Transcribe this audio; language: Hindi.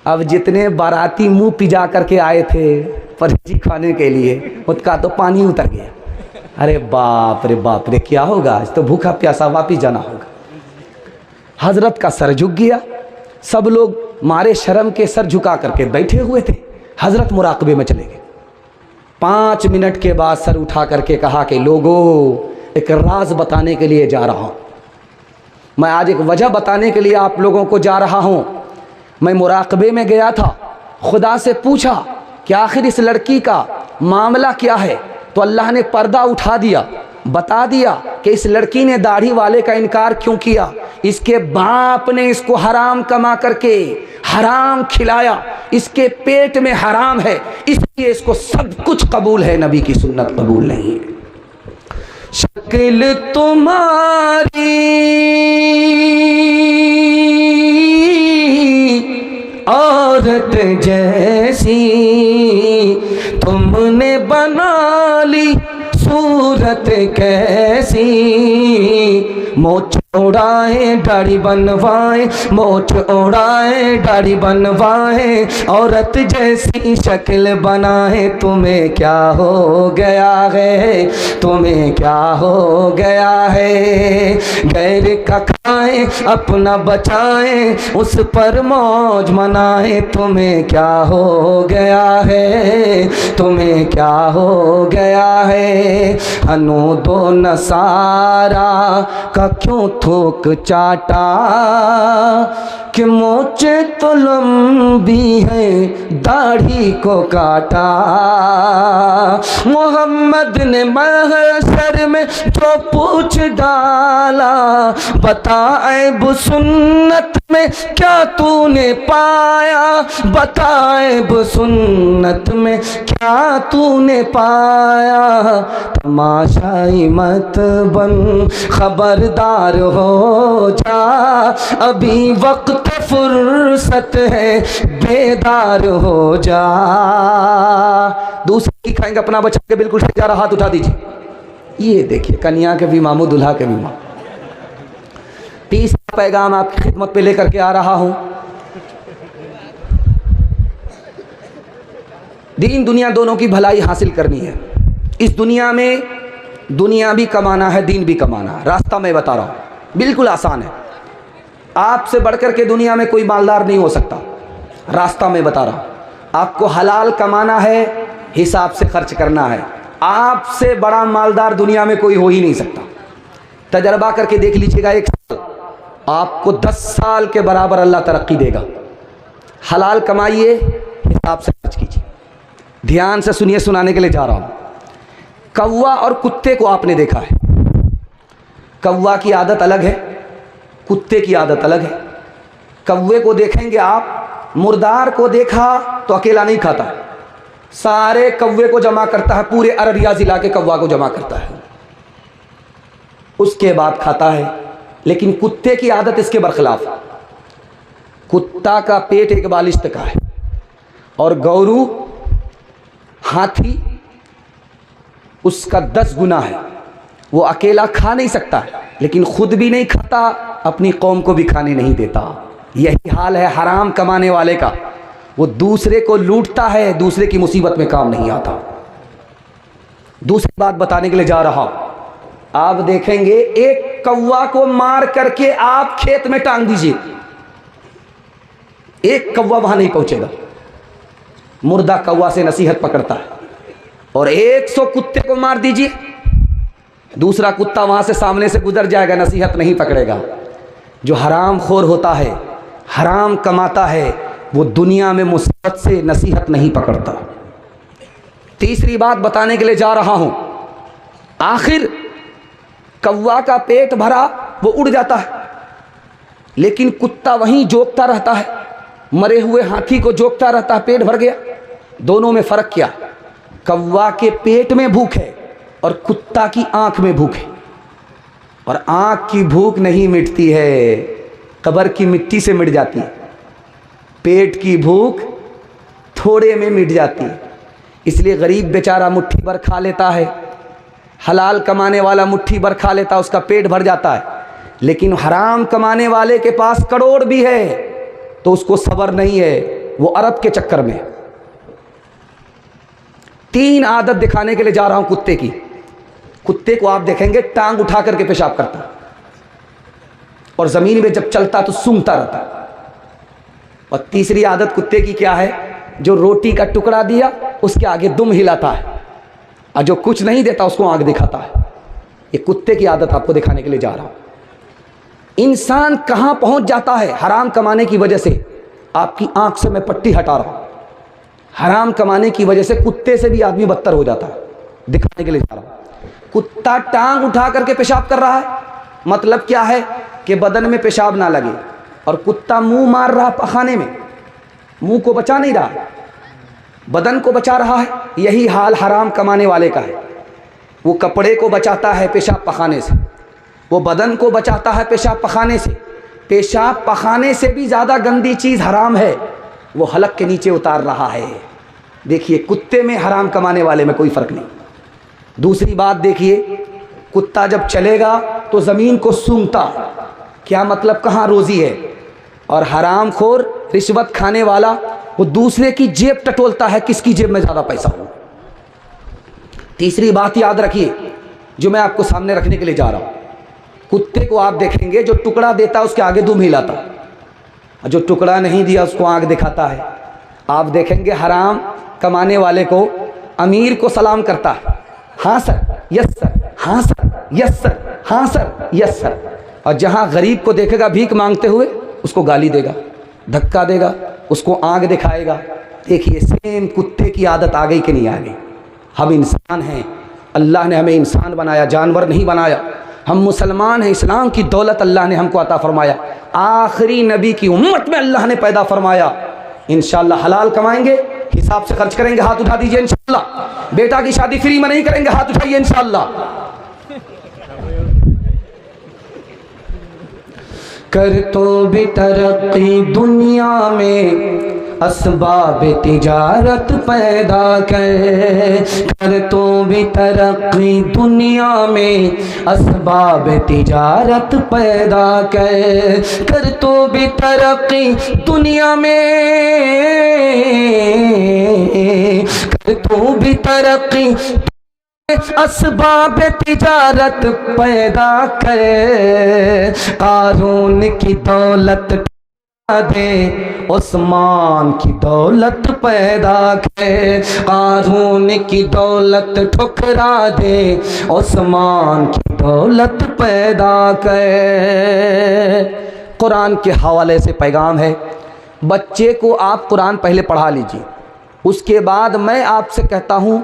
अब जितने बाराती मुंह पिजा करके आए थे परजी खाने के लिए, उसका तो पानी उतर गया। अरे बाप रे क्या होगा, आज तो भूखा प्यासा वापिस जाना होगा। हजरत का सर झुक गया, सब लोग मारे शर्म के सर झुका करके बैठे हुए थे। हजरत मुराकबे में चले गए। 5 मिनट के बाद सर उठा करके कहा कि लोगों, एक राज बताने के लिए जा रहा हूँ मैं। आज एक वजह बताने के लिए आप लोगों को जा रहा हूँ। मैं मुराकबे में गया था, खुदा से पूछा कि आखिर इस लड़की का मामला क्या है, तो अल्लाह ने पर्दा उठा दिया, बता दिया कि इस लड़की ने दाढ़ी वाले का इनकार क्यों किया। इसके बाप ने इसको हराम कमा करके हराम खिलाया, इसके पेट में हराम है, इसलिए इसको सब कुछ कबूल है, नबी की सुन्नत कबूल नहीं है। शक्ल तुम्हारी औरत जैसी, तुमने बना ली सूरत कैसी। मोच उड़ाए दाढ़ी बनवाए, मोच उड़ाए दाढ़ी बनवाए, औरत जैसी शक्ल बनाए। तुम्हें क्या हो गया है, तुम्हें क्या हो गया है। गैर का खाए अपना बचाए, उस पर मौज मनाए। तुम्हें क्या हो गया है, तुम्हें क्या हो गया है। हनो दो नसारा का क्यों थोक चाटा, कि मोचे तो लंबी है दाढ़ी को काटा। मोहम्मद ने महशर में जो पूछ डाला, बता ऐब सुन्नत में क्या तूने पाया, बता ऐब सुन्नत में क्या तूने पाया। तमाशाई मत बन, खबरदार हो जा, अभी वक्त फुर्सत है, बेदार हो जा। दूसरी खाएंगे अपना बचा के बिल्कुल जा रहा, हाथ उठा दीजिए। ये देखिए कन्या के भी मामू, दुल्हा के भी मामू। 30 पैगाम आपकी खिदमत पे लेकर के आ रहा हूं। दीन दुनिया दोनों की भलाई हासिल करनी है। इस दुनिया में दुनिया भी कमाना है, दीन भी कमाना है। रास्ता मैं बता रहा हूं, बिल्कुल आसान है। आपसे बढ़कर के दुनिया में कोई मालदार नहीं हो सकता। रास्ता मैं बता रहा हूं, आपको हलाल कमाना है, हिसाब से खर्च करना है। आपसे बड़ा मालदार दुनिया में कोई हो ही नहीं सकता। तजर्बा करके देख लीजिएगा, 1 साल आपको 10 साल के बराबर अल्लाह तरक्की देगा। हलाल कमाइए, हिसाब से खर्च कीजिए। ध्यान से सुनिए, सुनाने के लिए जा रहा हूं। कौवा और कुत्ते को आपने देखा है। कौवा की आदत अलग है, कुत्ते की आदत अलग है। कौवे को देखेंगे आप, मुर्दार को देखा तो अकेला नहीं खाता, सारे कौवे को जमा करता है, पूरे अररिया जिला के कौवा को जमा करता है, उसके बाद खाता है। लेकिन कुत्ते की आदत इसके बरखिलाफ। कुत्ता का पेट 1 बालिश्त का है और गौरू हाथी उसका 10 गुना है। वो अकेला खा नहीं सकता, लेकिन खुद भी नहीं खाता, अपनी कौम को भी खाने नहीं देता। यही हाल है हराम कमाने वाले का। वो दूसरे को लूटता है, दूसरे की मुसीबत में काम नहीं आता। दूसरी बात बताने के लिए जा रहा हूं। आप देखेंगे एक कौवा को मार करके आप खेत में टांग दीजिए, एक कौवा वहां नहीं पहुंचेगा। मुर्दा कौवा से नसीहत पकड़ता है। और 100 कुत्ते को मार दीजिए, दूसरा कुत्ता वहां से सामने से गुजर जाएगा, नसीहत नहीं पकड़ेगा। जो हराम खोर होता है, हराम कमाता है, वो दुनिया में मुसीबत से नसीहत नहीं पकड़ता। तीसरी बात बताने के लिए जा रहा हूं। आखिर कौवा का पेट भरा, वो उड़ जाता है, लेकिन कुत्ता वहीं जोगता रहता है, मरे हुए हाथी को जोगता रहता है, पेट भर गया। दोनों में फर्क क्या? कौवा के पेट में भूख है और कुत्ता की आंख में भूख है। और आंख की भूख नहीं मिटती है, कब्र की मिट्टी से मिट जाती है। पेट की भूख थोड़े में मिट जाती है। इसलिए गरीब बेचारा मुट्ठी भर खा लेता है, हलाल कमाने वाला मुट्ठी भर खा लेता है, उसका पेट भर जाता है। लेकिन हराम कमाने वाले के पास करोड़ भी है तो उसको सब्र नहीं है, वो अरब के चक्कर में। 3 आदत दिखाने के लिए जा रहा हूं कुत्ते की। कुत्ते को आप देखेंगे टांग उठा करके पेशाब करता और जमीन में जब चलता तो सूंघता रहता। और तीसरी आदत कुत्ते की क्या है? जो रोटी का टुकड़ा दिया उसके आगे दुम हिलाता है और जो कुछ नहीं देता उसको आंख दिखाता है। ये कुत्ते की आदत आपको दिखाने के लिए जा रहा हूं। इंसान कहां पहुंच जाता है हराम कमाने की वजह से। आपकी आंख से मैं पट्टी हटा रहा हूं। हराम कमाने की वजह से कुत्ते से भी आदमी बदतर हो जाता है, दिखाने के लिए जा रहा हूं। कुत्ता टांग उठा करके पेशाब कर रहा है, मतलब क्या है कि बदन में पेशाब ना लगे, और कुत्ता मुंह मार रहा पखाने में, मुंह को बचा नहीं रहा, बदन को बचा रहा है। यही हाल हराम कमाने वाले का है। वो कपड़े को बचाता है पेशाब पखाने से, वो बदन को बचाता है पेशाब पखाने से। पेशाब पखाने से भी ज़्यादा गंदी चीज़ हराम है, वो हलक के नीचे उतार रहा है। देखिए कुत्ते में हराम कमाने वाले में कोई फ़र्क नहीं। दूसरी बात देखिए, कुत्ता जब चलेगा तो ज़मीन को सूंघता, क्या मतलब कहाँ रोज़ी है। और हराम खोर रिश्वत खाने वाला वो दूसरे की जेब टटोलता है, किसकी जेब में ज़्यादा पैसा हो। तीसरी बात याद रखिए जो मैं आपको सामने रखने के लिए जा रहा हूँ। कुत्ते को आप देखेंगे जो टुकड़ा देता है उसके आगे दुम हिलाता, और जो टुकड़ा नहीं दिया उसको आंख दिखाता है। आप देखेंगे हराम कमाने वाले को अमीर को सलाम करता है, हाँ सर, यस सर, हाँ सर, यस सर, हाँ सर, यस सर। और जहाँ गरीब को देखेगा भीख मांगते हुए उसको गाली देगा, धक्का देगा, उसको आंख दिखाएगा। देखिए सेम कुत्ते की आदत आ गई कि नहीं आ गई। हम इंसान हैं, अल्लाह ने हमें इंसान बनाया, जानवर नहीं बनाया। हम मुसलमान हैं, इस्लाम की दौलत अल्लाह ने हमको अता फरमाया, आखिरी नबी की उम्मत में अल्लाह ने पैदा फरमाया। इंशाअल्लाह हलाल कमाएंगे, हिसाब से खर्च करेंगे, हाथ उठा दीजिए इंशाअल्लाह। बेटा की शादी फ्री में नहीं करेंगे, हाथ उठाइए इंशाअल्लाह। कर तो भी तरक्की दुनिया में असबाब तिजारत पैदा कर तो भी तरक्की दुनिया में असबाब तिजारत पैदा कर तो भी तरक्की दुनिया में कर तो भी तरक्की असबाब तिजारत पैदा कर। कारून की दौलत दे उस्मान की दौलत पैदा कर। कारून की दौलत ठुकरा दे उस्मान की दौलत पैदा कर। कुरान के हवाले से पैगाम है, बच्चे को आप कुरान पहले पढ़ा लीजिए, उसके बाद मैं आपसे कहता हूँ